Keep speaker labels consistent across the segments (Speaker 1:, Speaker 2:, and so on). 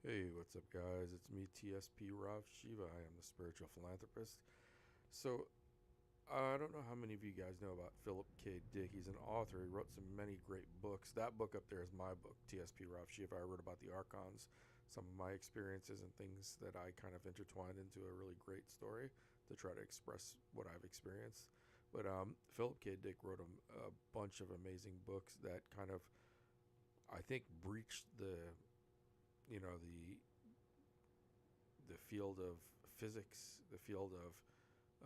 Speaker 1: Hey, what's up, guys? It's me, TSPRavshiva. I am the spiritual philanthropist. So, I don't know how many of you guys know about Philip K. Dick. He's an author. He wrote some many great books. That book up there is my book, TSPRavshiva. I wrote about the archons, some of my experiences and things that I kind of intertwined into a really great story to try to express what I've experienced. But Philip K. Dick wrote a bunch of amazing books that kind of, I think, breached the field of physics, the field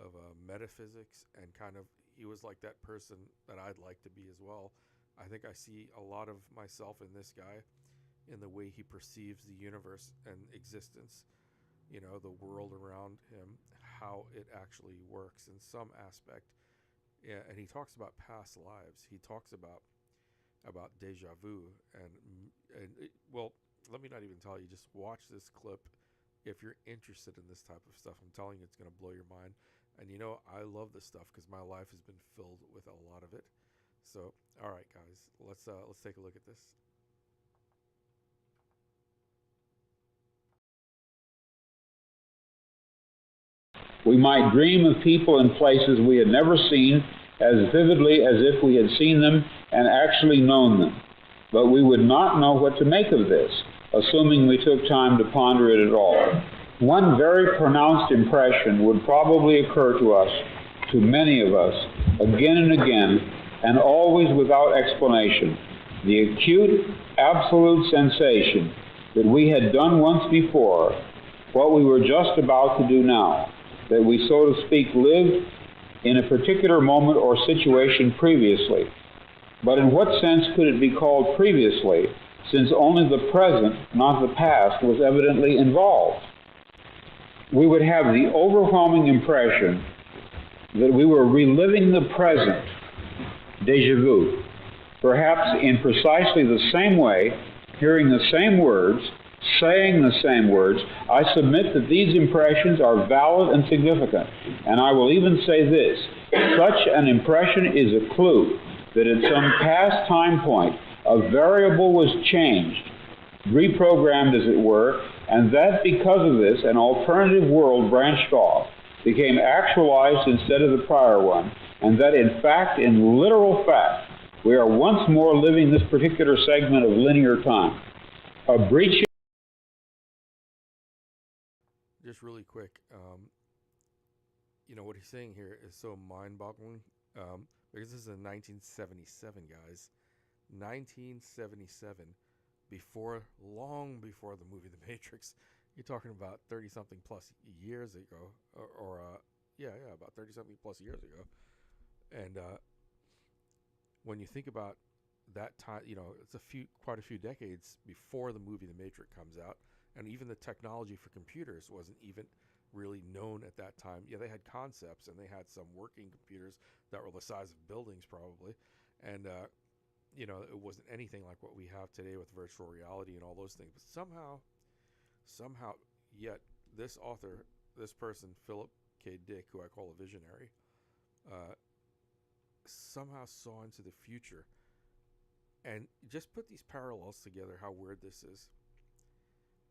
Speaker 1: of metaphysics, and kind of he was like that person that I'd like to be as well. I think I see a lot of myself in this guy in the way he perceives the universe and existence, the world around him, how it actually works in some aspect. Yeah, and he talks about past lives. He talks about deja vu well, let me not even tell you. Just watch this clip if you're interested in this type of stuff. I'm telling you, it's going to blow your mind. And I love this stuff because my life has been filled with a lot of it. So, all right, guys, let's take a look at this.
Speaker 2: We might dream of people and places we had never seen as vividly as if we had seen them and actually known them. But we would not know what to make of this, assuming we took time to ponder it at all. One very pronounced impression would probably occur to us, to many of us, again and again, and always without explanation. The acute, absolute sensation that we had done once before what we were just about to do now, that we, so to speak, lived in a particular moment or situation previously. But in what sense could it be called previously, since only the present, not the past, was evidently involved? We would have the overwhelming impression that we were reliving the present, déjà vu, perhaps in precisely the same way, hearing the same words, saying the same words. I submit that these impressions are valid and significant, and I will even say this: such an impression is a clue that at some past time point a variable was changed, reprogrammed as it were, and that because of this an alternative world branched off, became actualized instead of the prior one, and that in fact, in literal fact, we are once more living this particular segment of linear time. A breach.
Speaker 1: Just really quick, what he's saying here is so mind-boggling because this is in 1977, guys. 1977, long before the movie The Matrix. You're talking about 30 something plus years ago, yeah, about 30 something plus years ago. And when you think about that time, it's quite a few decades before the movie The Matrix comes out, and even the technology for computers wasn't even really known at that time. Yeah, they had concepts and they had some working computers that were the size of buildings probably, and it wasn't anything like what we have today with virtual reality and all those things. But somehow, yet this author, this person, Philip K. Dick, who I call a visionary, uh, somehow saw into the future and just put these parallels together. How weird this is.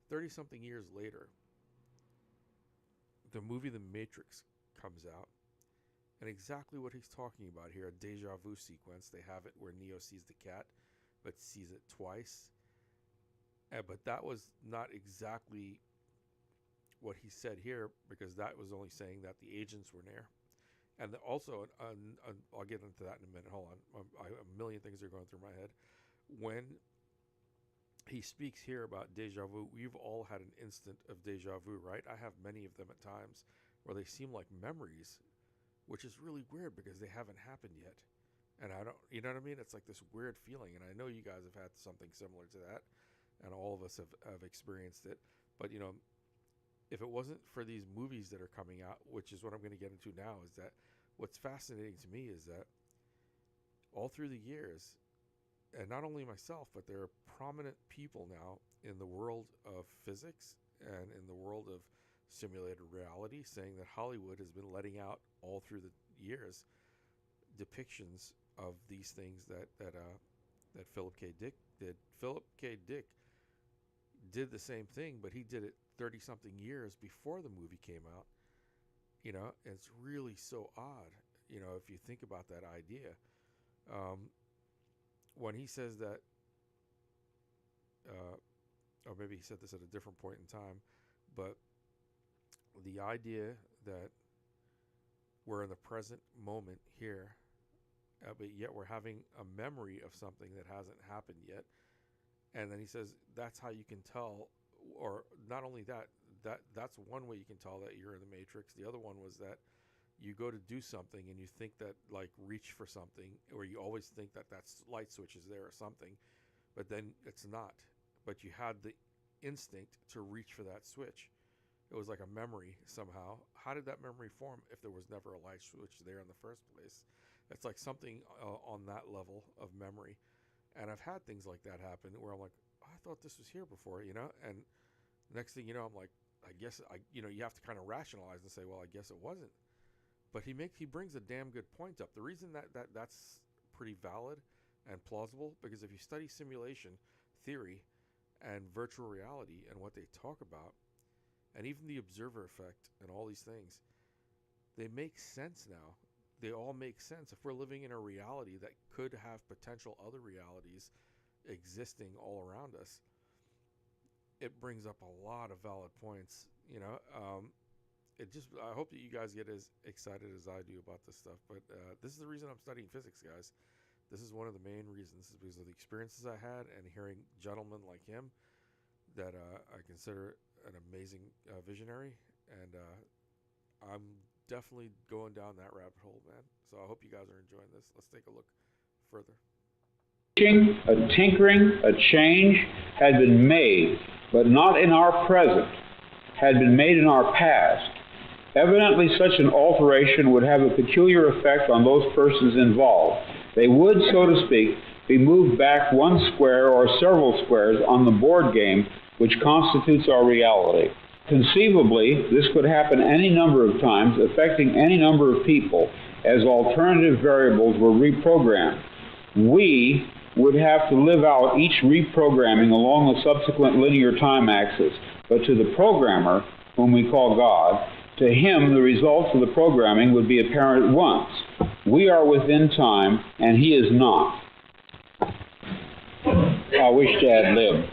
Speaker 1: 30 something years later, the movie The Matrix comes out, and exactly what he's talking about here, a deja vu sequence. They have it where Neo sees the cat, but sees it twice. But that was not exactly what he said here, because that was only saying that the agents were near. And also, I'll get into that in a minute. Hold on. A million things are going through my head. When he speaks here about deja vu, we've all had an instant of deja vu, right? I have many of them at times where they seem like memories, which is really weird because they haven't happened yet. And I don't, you know what I mean? It's like this weird feeling. And I know you guys have had something similar to that, and all of us have experienced it. But, if it wasn't for these movies that are coming out, which is what I'm going to get into now, is that what's fascinating to me is that all through the years, and not only myself, but there are prominent people now in the world of physics and in the world of simulated reality saying that Hollywood has been letting out all through the years depictions of these things that Philip K. Dick did. Philip K. Dick did the same thing, but he did it 30-something years before the movie came out. It's really so odd, if you think about that idea. When he says that, or maybe he said this at a different point in time, but the idea that we're in the present moment here, but yet we're having a memory of something that hasn't happened yet. And then he says that's how you can tell, or not only that's one way you can tell that you're in the Matrix. The other one was that you go to do something and you think that, like, reach for something, or you always think that light switch is there or something, but then it's not. But you had the instinct to reach for that switch. It was like a memory somehow. How did that memory form if there was never a light switch there in the first place? It's like something on that level of memory. And I've had things like that happen where I'm like, oh, I thought this was here before, and next thing you know, I'm like, I guess you have to kind of rationalize and say, well, I guess it wasn't. But he brings a damn good point up. The reason that's pretty valid and plausible, because if you study simulation theory and virtual reality and what they talk about, and even the observer effect and all these things, they make sense now. They all make sense. If we're living in a reality that could have potential other realities existing all around us, it brings up a lot of valid points. I hope that you guys get as excited as I do about this stuff. But this is the reason I'm studying physics, guys. This is one of the main reasons, is because of the experiences I had and hearing gentlemen like him that I consider an amazing visionary. And I'm definitely going down that rabbit hole, man. So I hope you guys are enjoying this. Let's take a look further.
Speaker 2: A tinkering, a change had been made, but not in our present, had been made in our past. Evidently, such an alteration would have a peculiar effect on those persons involved. They would, so to speak, be moved back one square or several squares on the board game which constitutes our reality. Conceivably, this could happen any number of times, affecting any number of people, as alternative variables were reprogrammed. We would have to live out each reprogramming along the subsequent linear time axis, but to the programmer, whom we call God, to him the results of the programming would be apparent at once. We are within time, and he is not. I wish to ad lib.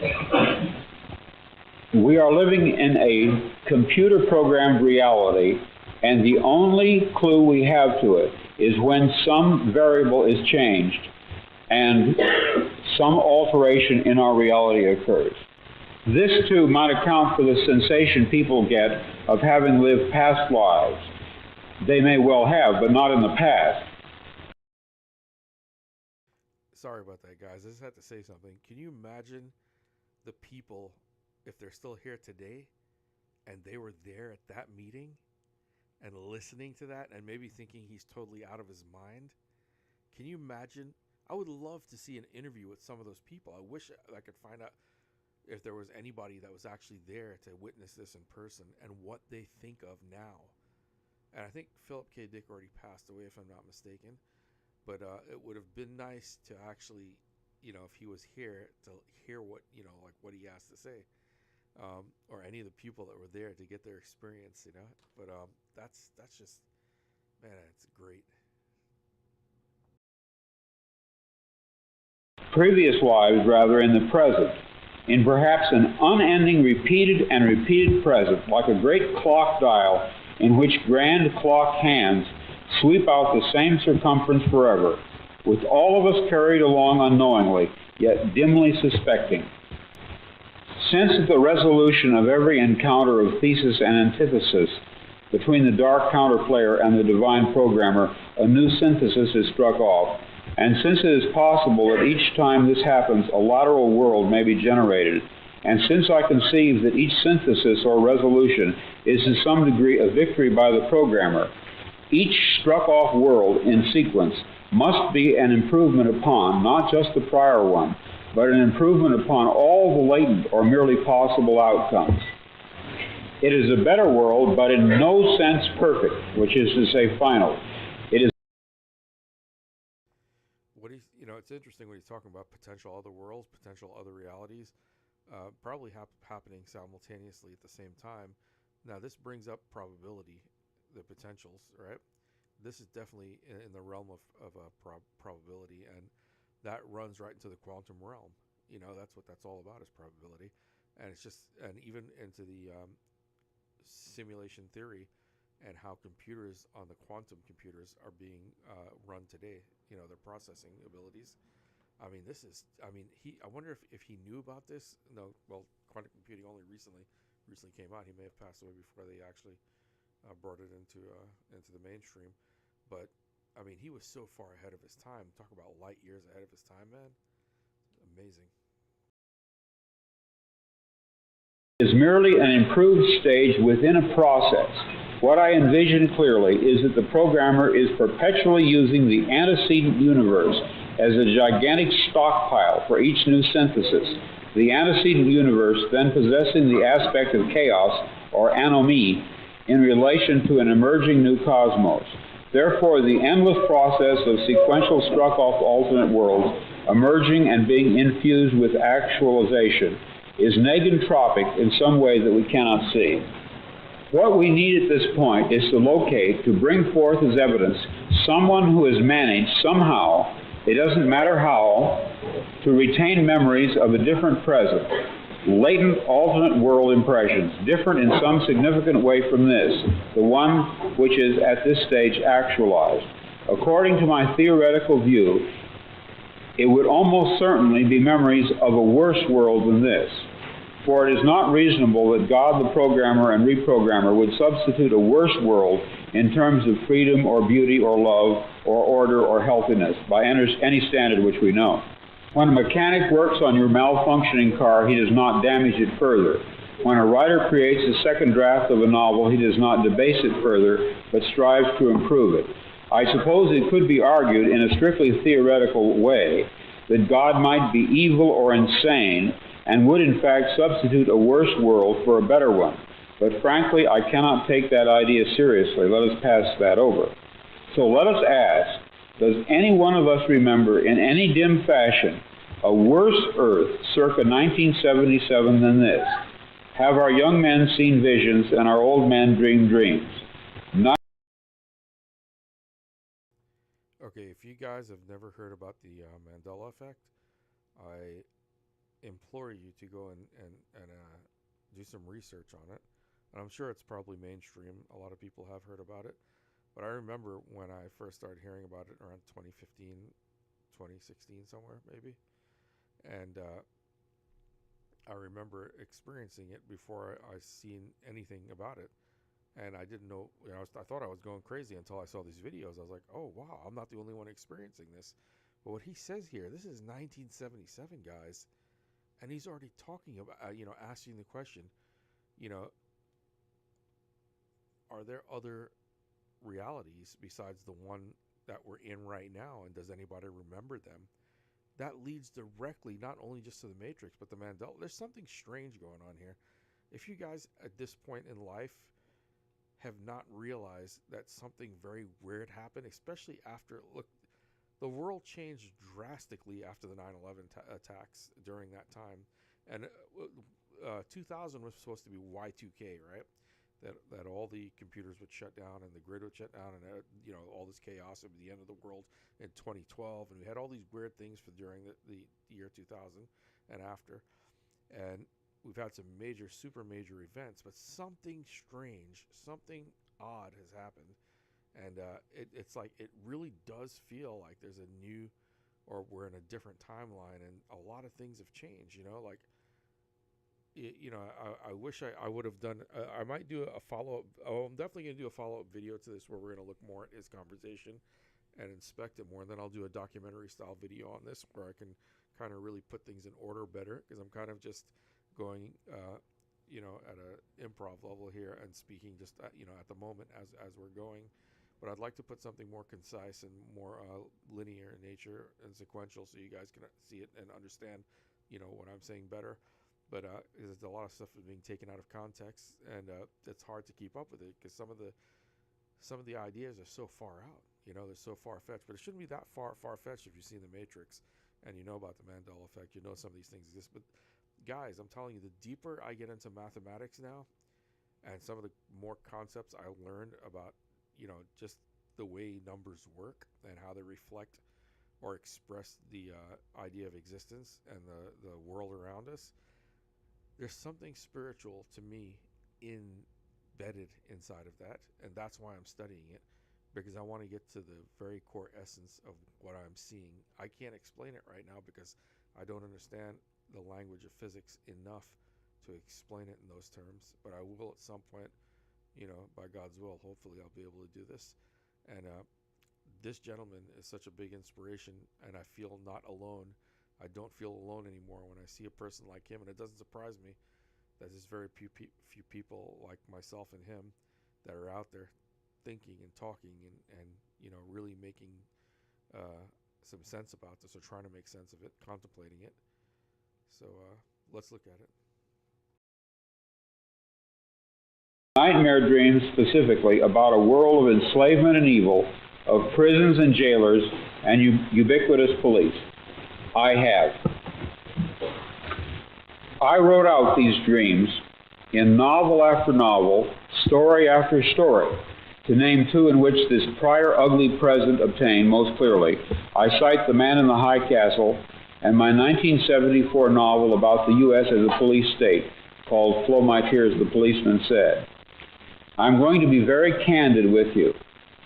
Speaker 2: We are living in a computer-programmed reality, and the only clue we have to it is when some variable is changed and some alteration in our reality occurs. This, too, might account for the sensation people get of having lived past lives. They may well have, but not in the past.
Speaker 1: Sorry about that, guys. I just had to say something. Can you imagine the people, if they're still here today, and they were there at that meeting and listening to that and maybe thinking he's totally out of his mind? Can you imagine? I would love to see an interview with some of those people. I wish I could find out if there was anybody that was actually there to witness this in person and what they think of now. And I think Philip K. Dick already passed away, if I'm not mistaken. But it would have been nice to actually, if he was here, to hear what, like what he has to say. Or any of the people that were there to get their experience, But that's just, man, it's great.
Speaker 2: Previous lives, rather, in the present, in perhaps an unending repeated and repeated present, like a great clock dial in which grand clock hands sweep out the same circumference forever, with all of us carried along unknowingly, yet dimly suspecting. Since at the resolution of every encounter of thesis and antithesis between the dark counterplayer and the divine programmer, a new synthesis is struck off. And since it is possible that each time this happens, a lateral world may be generated, and since I conceive that each synthesis or resolution is to some degree a victory by the programmer, each struck-off world in sequence must be an improvement upon not just the prior one, but an improvement upon all the latent or merely possible outcomes. It is a better world, but in no sense perfect, which is to say final. It is.
Speaker 1: It's interesting when he's talking about potential other worlds, potential other realities. probably happening simultaneously at the same time. Now, this brings up probability, the potentials, right? This is definitely in the realm of probability, and that runs right into the quantum realm. That's what that's all about, is probability. And it's just, and even into the simulation theory and how computers on the quantum computers are being run today, their processing abilities. I mean, this is, I wonder if he knew about this. No, well, quantum computing only recently came out. He may have passed away before they actually brought it into the mainstream. But I mean, he was so far ahead of his time. Talk about light years ahead of his time, man. Amazing.
Speaker 2: Is merely an improved stage within a process. What I envision clearly is that the programmer is perpetually using the antecedent universe as a gigantic stockpile for each new synthesis. The antecedent universe then possessing the aspect of chaos, or anomie, in relation to an emerging new cosmos. Therefore, the endless process of sequential struck-off alternate worlds emerging and being infused with actualization is negentropic in some way that we cannot see. What we need at this point is to locate, to bring forth as evidence, someone who has managed somehow, it doesn't matter how, to retain memories of a different present, latent alternate world impressions, different in some significant way from this, the one which is at this stage actualized. According to my theoretical view, it would almost certainly be memories of a worse world than this. For it is not reasonable that God, the programmer and reprogrammer, would substitute a worse world in terms of freedom or beauty or love or order or healthiness by any standard which we know. When a mechanic works on your malfunctioning car, he does not damage it further. When a writer creates a second draft of a novel, he does not debase it further, but strives to improve it. I suppose it could be argued in a strictly theoretical way that God might be evil or insane and would in fact substitute a worse world for a better one. But frankly, I cannot take that idea seriously. Let us pass that over. So let us ask, does any one of us remember in any dim fashion a worse Earth circa 1977 than this? Have our young men seen visions and our old men dreamed dreams? Not.
Speaker 1: Okay, if you guys have never heard about the Mandela effect, I implore you to go and do some research on it. And I'm sure it's probably mainstream. A lot of people have heard about it. But I remember when I first started hearing about it around 2015, 2016 somewhere maybe. And I remember experiencing it before I seen anything about it. And I didn't know, I thought I was going crazy until I saw these videos. I was like, oh, wow, I'm not the only one experiencing this. But what he says here, this is 1977, guys. And he's already talking about, asking the question, are there other realities besides the one that we're in right now? And does anybody remember them? That leads directly not only just to the Matrix, but the Mandela. There's something strange going on here. If you guys at this point in life have not realized that something very weird happened, especially after, look, the world changed drastically after the 9/11 attacks during that time. And 2000 was supposed to be Y2K, right? That all the computers would shut down and the grid would shut down, and all this chaos would be the end of the world in 2012. And we had all these weird things for during the year 2000 and after. And we've had some super major events, but something strange, something odd has happened. And it's like, it really does feel like there's a new, or we're in a different timeline, and a lot of things have changed, like, I wish I would have done, I might do a follow-up. Oh, I'm definitely going to do a follow-up video to this where we're going to look more at his conversation and inspect it more. And then I'll do a documentary style video on this where I can kind of really put things in order better, because I'm kind of just going, at a improv level here and speaking just, at the moment as we're going. But I'd like to put something more concise and more linear in nature and sequential, so you guys can see it and understand, what I'm saying better. But there's a lot of stuff that's being taken out of context, and it's hard to keep up with it because some of the ideas are so far out. They're so far-fetched. But it shouldn't be that far-fetched if you've seen The Matrix and you know about the Mandela effect. You know some of these things exist. But guys, I'm telling you, the deeper I get into mathematics now, and some of the more concepts I learned about, just the way numbers work and how they reflect or express the idea of existence and the world around us, there's something spiritual to me embedded inside of that. And that's why I'm studying it, because I want to get to the very core essence of what I'm seeing. I can't explain it right now because I don't understand the language of physics enough to explain it in those terms, but I will at some point, by God's will. Hopefully I'll be able to do this. And this gentleman is such a big inspiration, and I feel not alone. I don't feel alone anymore when I see a person like him, and it doesn't surprise me that there's very few people like myself and him that are out there thinking and talking and really making some sense about this, or trying to make sense of it, contemplating it. So let's look at it.
Speaker 2: Nightmare dreams specifically about a world of enslavement and evil, of prisons and jailers and ubiquitous police. I have. I wrote out these dreams in novel after novel, story after story. To name two in which this prior ugly present obtained most clearly, I cite The Man in the High Castle and my 1974 novel about the U.S. as a police state, called Flow My Tears, the Policeman Said. I'm going to be very candid with you.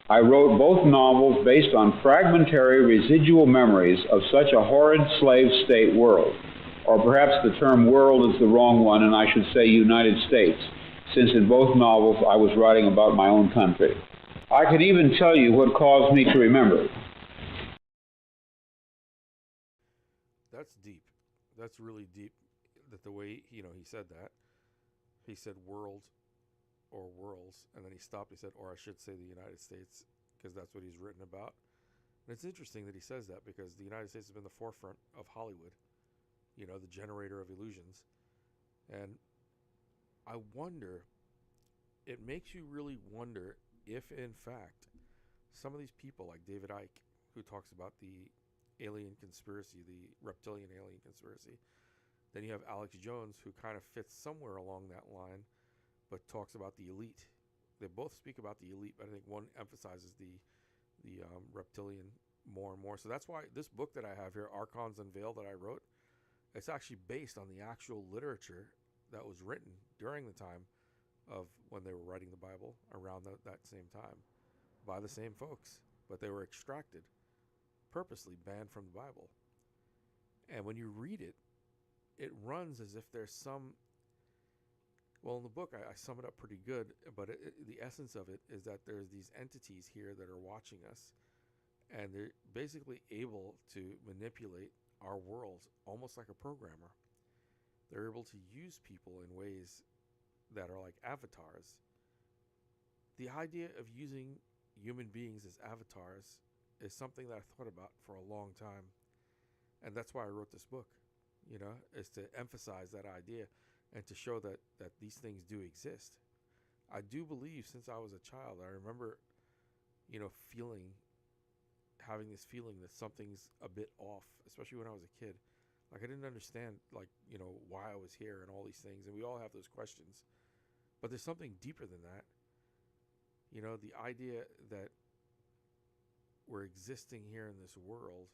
Speaker 2: I wrote both novels based on fragmentary residual memories of such a horrid slave state world. Or perhaps the term world is the wrong one, and I should say United States, since in both novels I was writing about my own country. I could even tell you what caused me to remember.
Speaker 1: That's deep. That's really deep. That the way, he said that. He said world or worlds, and then he stopped. He said, or I should say the United States, because that's what he's written about. And it's interesting that he says that, because the United States has been the forefront of Hollywood, the generator of illusions. And I wonder, it makes you really wonder if, in fact, some of these people, like David Icke, who talks about the alien conspiracy, the reptilian alien conspiracy. Then you have Alex Jones, who kind of fits somewhere along that line, but talks about the elite. They both speak about the elite, but I think one emphasizes the reptilian more and more. So that's why this book that I have here, Archons Unveiled, that I wrote, it's actually based on the actual literature that was written during the time of when they were writing the Bible, around that same time, by the same folks, but they were extracted, purposely banned from the Bible. And when you read it, it runs as if there's some, well, in the book I sum it up pretty good, but the essence of it is that there's these entities here that are watching us, and they're basically able to manipulate our worlds almost like a programmer. They're able to use people in ways that are like avatars. The idea of using human beings as avatars is something that I thought about for a long time. And that's why I wrote this book, is to emphasize that idea and to show that these things do exist. I do believe, since I was a child, I remember, having this feeling that something's a bit off, especially when I was a kid. Like, I didn't understand, why I was here and all these things. And we all have those questions. But there's something deeper than that. The idea that we're existing here in this world,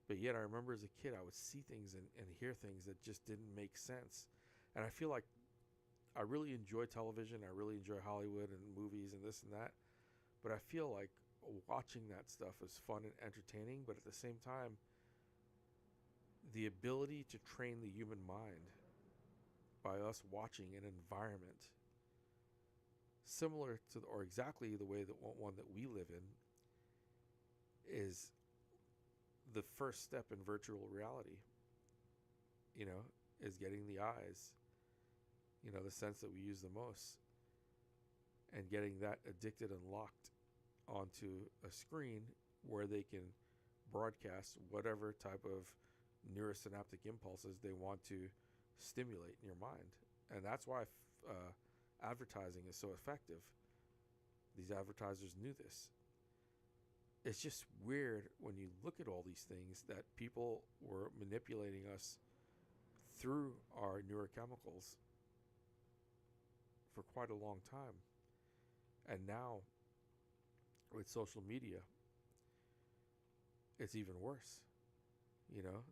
Speaker 1: but yet I remember as a kid I would see things and hear things that just didn't make sense. And I feel like I really enjoy television, I really enjoy Hollywood and movies and this and that, but I feel like watching that stuff is fun and entertaining, but at the same time, the ability to train the human mind by us watching an environment similar to, or exactly the way that one that we live in, is the first step in virtual reality. Is getting the eyes, the sense that we use the most, and getting that addicted and locked onto a screen where they can broadcast whatever type of neurosynaptic impulses they want to stimulate in your mind. And that's why advertising is so effective. These advertisers knew this. It's just weird when you look at all these things that people were manipulating us through our neurochemicals for quite a long time. And now with social media, it's even worse.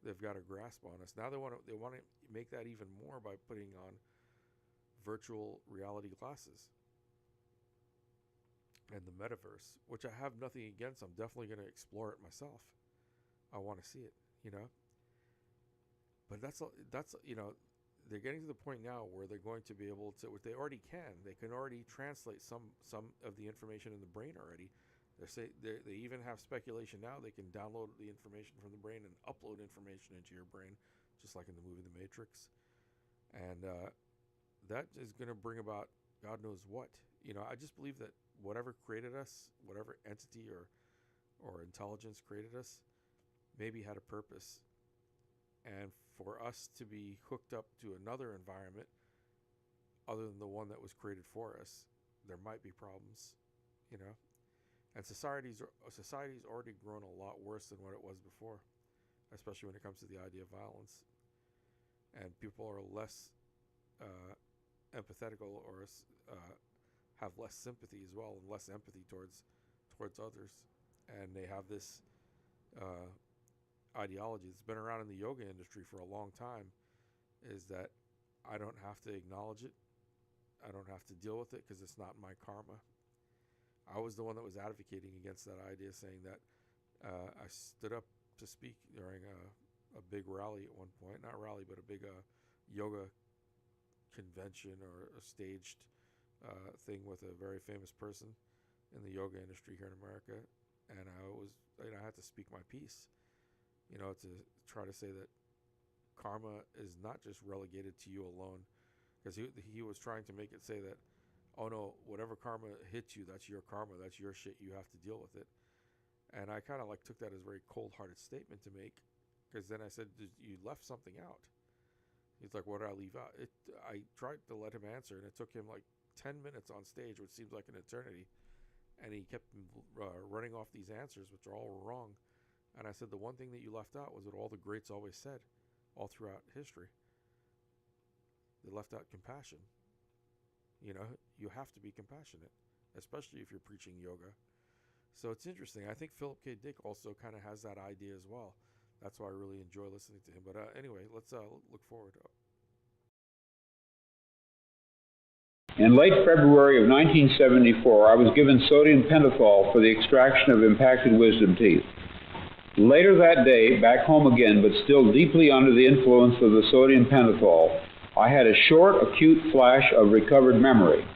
Speaker 1: They've got a grasp on us. Now they want to make that even more by putting on virtual reality glasses and the metaverse, which I have nothing against. I'm definitely going to explore it myself. I want to see it, But that's they're getting to the point now where they're going to be able to, what they already can. They can already translate some of the information in the brain already. They even have speculation now. They can download the information from the brain and upload information into your brain, just like in the movie The Matrix. And that is going to bring about God knows what. I just believe that whatever created us, whatever entity or intelligence created us, maybe had a purpose. And for us to be hooked up to another environment other than the one that was created for us, there might be problems, And society's already grown a lot worse than what it was before, especially when it comes to the idea of violence. And people are less empathetical or have less sympathy as well, and less empathy towards others. And they have this ideology that's been around in the yoga industry for a long time, is that I don't have to acknowledge it. I don't have to deal with it because it's not my karma. I was the one that was advocating against that idea, saying that I stood up to speak during a big rally at one point. Not rally, but a big yoga convention or a staged thing with a very famous person in the yoga industry here in America. And I had to speak my piece, to try to say that karma is not just relegated to you alone. Because he was trying to make it say that, oh no, whatever karma hits you, that's your karma, that's your shit, you have to deal with it. And I kind of took that as a very cold-hearted statement to make, because then I said, you left something out. He's like, what did I leave out? I tried to let him answer, and it took him 10 minutes on stage, which seems like an eternity. And he kept running off these answers, which are all wrong. And I said, the one thing that you left out was what all the greats always said all throughout history. They left out compassion. You have to be compassionate, especially if you're preaching yoga. So it's interesting. I think Philip K. Dick also kind of has that idea as well. That's why I really enjoy listening to him. But anyway, let's look forward.
Speaker 2: In late February of 1974, I was given sodium pentothal for the extraction of impacted wisdom teeth. Later that day, back home again, but still deeply under the influence of the sodium pentothal, I had a short, acute flash of recovered memory.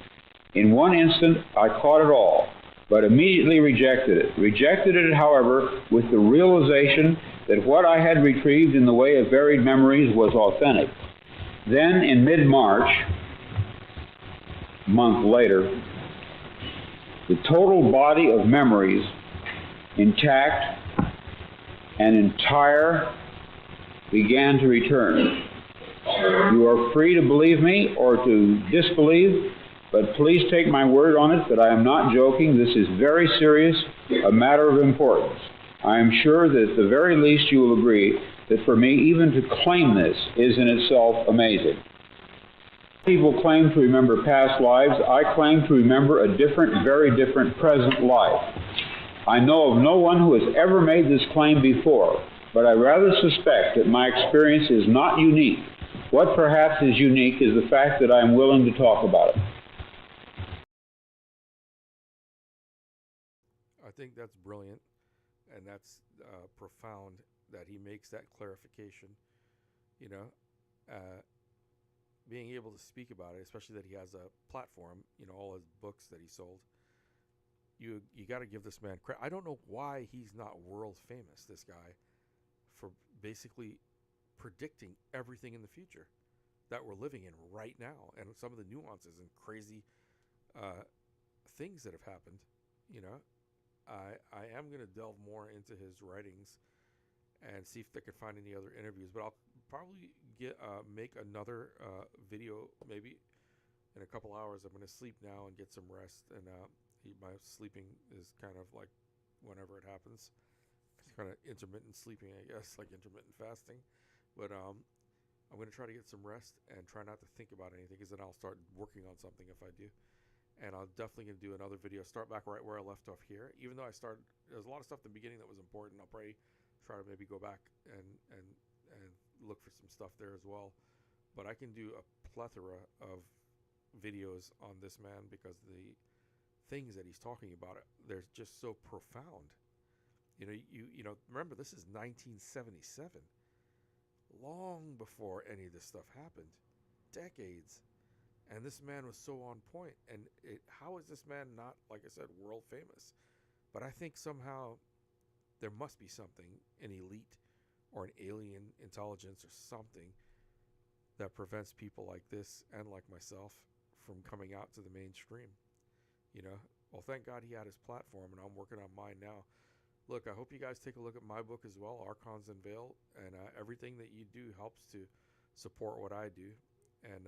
Speaker 2: In one instant, I caught it all, but immediately rejected it. Rejected it, however, with the realization that what I had retrieved in the way of varied memories was authentic. Then, in mid-March, a month later, the total body of memories, intact and entire, began to return. You are free to believe me or to disbelieve, but please take my word on it that I am not joking. This is very serious, a matter of importance. I am sure that at the very least you will agree that for me, even to claim this is in itself amazing. People claim to remember past lives. I claim to remember a different, very different present life. I know of no one who has ever made this claim before, but I rather suspect that my experience is not unique. What perhaps is unique is the fact that I am willing to talk about it.
Speaker 1: I think that's brilliant, and that's profound that he makes that clarification. Being able to speak about it, especially that he has a platform, all his books that he sold. You got to give this man credit. I don't know why he's not world famous, this guy, for basically predicting everything in the future that we're living in right now, and some of the nuances and crazy things that have happened. I am going to delve more into his writings and see if they can find any other interviews, but I'll probably make another video maybe in a couple hours. I'm going to sleep now and get some rest, and my sleeping is kind of like whenever it happens. It's kind of intermittent sleeping, I guess, like intermittent fasting. But I'm going to try to get some rest and try not to think about anything, because then I'll start working on something if I do. And I'm definitely going to do another video, start back right where I left off here. Even though there's a lot of stuff at the beginning that was important. I'll probably try to maybe go back and look for some stuff there as well. But I can do a plethora of videos on this man, because the things that he's talking about, they're just so profound. Remember, this is 1977, long before any of this stuff happened, decades. And this man was so on point. And how is this man not, like I said, world famous? But I think somehow there must be something, an elite or an alien intelligence or something, that prevents people like this and like myself from coming out to the mainstream. Well, thank God he had his platform, and I'm working on mine now. Look, I hope you guys take a look at my book as well, Archons Unveiled, and everything that you do helps to support what I do. And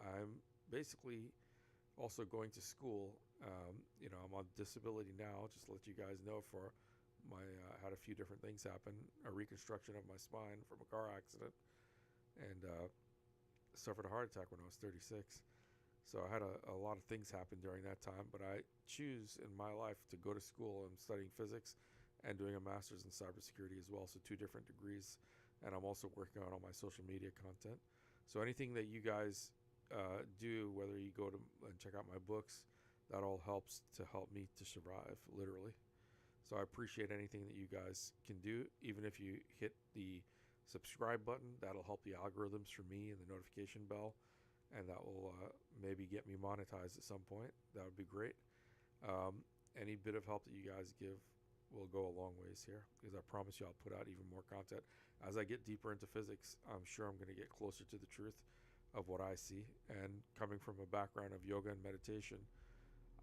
Speaker 1: I'm basically also going to school. I'm on disability now, just to let you guys know. For my had a few different things happen, a reconstruction of my spine from a car accident, and suffered a heart attack when I was 36. So I had a lot of things happen during that time, but I choose in my life to go to school. I'm studying physics and doing a master's in cybersecurity as well, so 2 different degrees. And I'm also working on all my social media content. So anything that you guys do, whether you go to and check out my books, that all helps to help me to survive, literally. So I appreciate anything that you guys can do. Even if you hit the subscribe button, that'll help the algorithms for me, and the notification bell, and that will maybe get me monetized at some point. That would be great. Any bit of help that you guys give will go a long ways here, because I promise you I'll put out even more content. As I get deeper into physics, I'm sure I'm going to get closer to the truth of what I see. And coming from a background of yoga and meditation,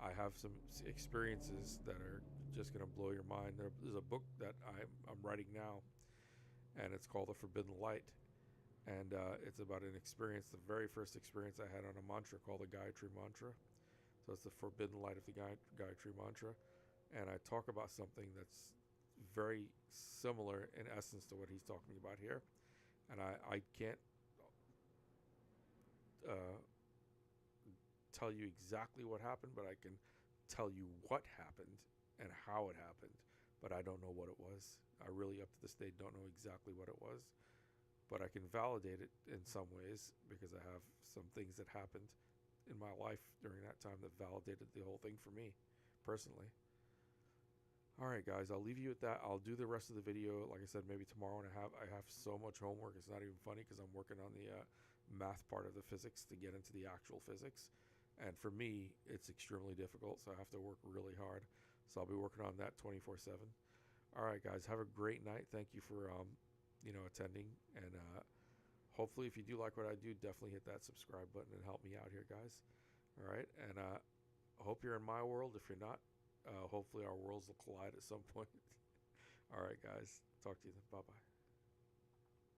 Speaker 1: I have some experiences that are just going to blow your mind. There's a book that I'm writing now, and it's called The Forbidden Light. And it's about an experience, the very first experience I had on a mantra called the Gayatri Mantra. So it's the forbidden light of the Gayatri Mantra. And I talk about something that's very similar in essence to what he's talking about here. And I can't tell you exactly what happened, but I can tell you what happened and how it happened. But I don't know what it was. I really, up to this day, don't know exactly what it was. But I can validate it in some ways, because I have some things that happened in my life during that time that validated the whole thing for me, personally. All right, guys, I'll leave you at that. I'll do the rest of the video, like I said, maybe tomorrow. And I have so much homework, it's not even funny, because I'm working on the math part of the physics to get into the actual physics. And for me, it's extremely difficult, so I have to work really hard. So I'll be working on that 24/7. All right, guys, have a great night. Thank you for attending, and hopefully, if you do like what I do, definitely hit that subscribe button and help me out here, guys. All right, and hope you're in my world. If you're not, hopefully our worlds will collide at some point. All right, guys, talk to you then. Bye-bye.